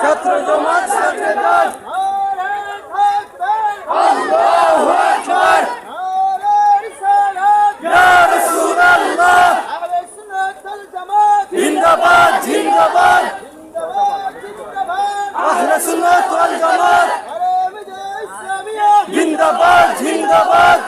ছাত্র জমাত সাথেদার আল্লাহু আকবার ইয়া রাসূলুল্লাহ জিন্দাবাদ জিন্দাবাদ আহলে সুন্নাত ওয়াল জামাত জিন্দাবাদ জিন্দাবাদ